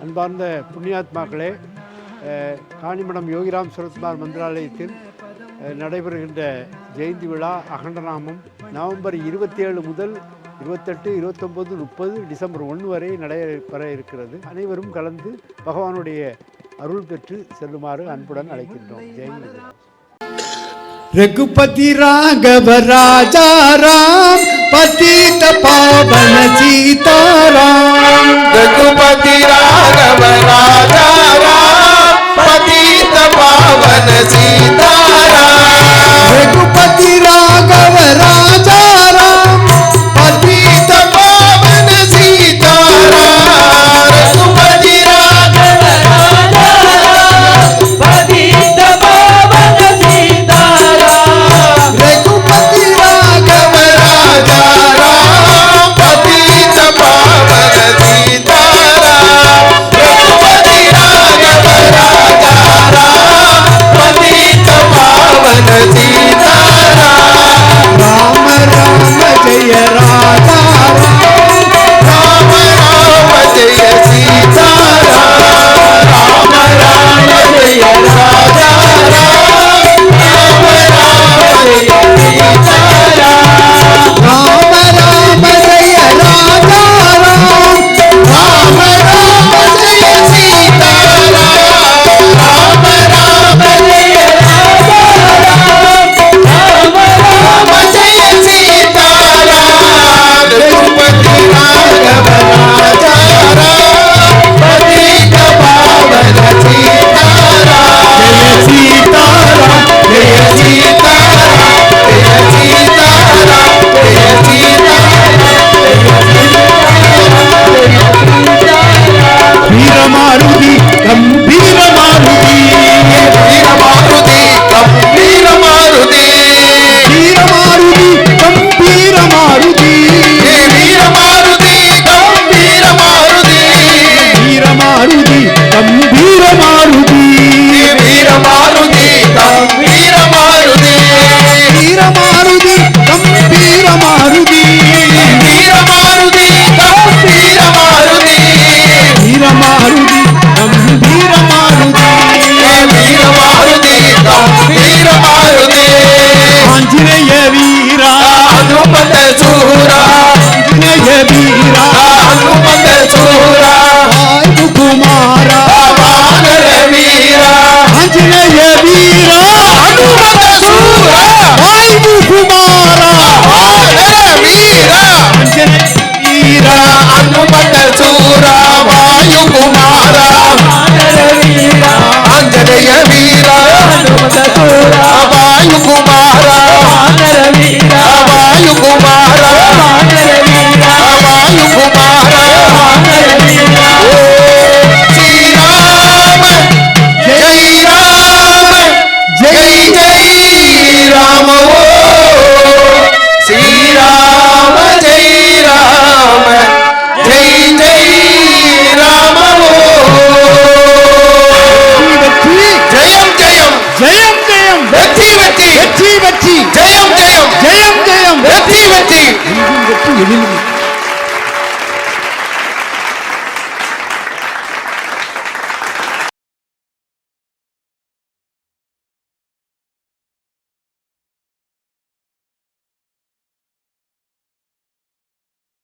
அன்பார்ந்த புண்ணியாத்மாக்களே, காணிமடம் யோகிராம் சுரத்குமார் மந்திராலயத்தில் நடைபெறுகின்ற ஜெயந்தி விழா அகண்டநாமம் நவம்பர் 27 முதல் 28, 29, 30 டிசம்பர் 1 வரை நடைபெற இருக்கிறது. அனைவரும் கலந்து பகவானுடைய அருள் பெற்று செல்லுமாறு அன்புடன் அழைக்கின்றோம். ஜெயந்தி. रघुपति राघव राजा राम पतित पावन सीताराम। रघुपति राघव राजा राम पतित पावन सीताराम। रघुपति राघव राजा राम पतित पावन सीताराम। रघुपति राघव राजा राम पतित पावन सीताराम। रघुपति राघव राजा राम पतित पावन सीताराम। रघुपति राघव राजा राम पतित पावन सीताराम। राम राम जय राजा राम राम जय सीताराम। राम राम जय राजा राम। राम राम जय सीताराम। राम राम जय राजा राम। राम राम जय सीताराम। राम राम जय राजा राम। राम राम जय सीताराम। रघुपति राघव राजा राम पतित पावन सीताराम। जय सीताराम जय सीताराम जय सीताराम जय सीताराम। वीर मारुति गंभीर मारुति। वीर मारुति गंभीर मारुति। वीर मारुति गंभीर मारुति। वीर मारुति गंभीर मारुति। वीर मारुति गंभीर मारुति। वीर मारुति गंभीर मारुति। वीर मारुति गंभीर मारुति। वीर मारुति गंभीर मारुति। वीर मारुति गंभीर मारुति। वीर मारुति गंभीर मारुति। आंजनेय वीरा हनुमत सूरा। आंजनेय वीरा हनुमत सूरा। वायु कुमारा वानर वीरा। आंजनेय वीरा हनुमत सूरा। वायु कुमारा वानर वीरा। आंजनेय वीरा हनुमत सूरा। वायु कुमारा। वानर वीरा। आंजनेय वीरा। हनुमत सूरा। वायु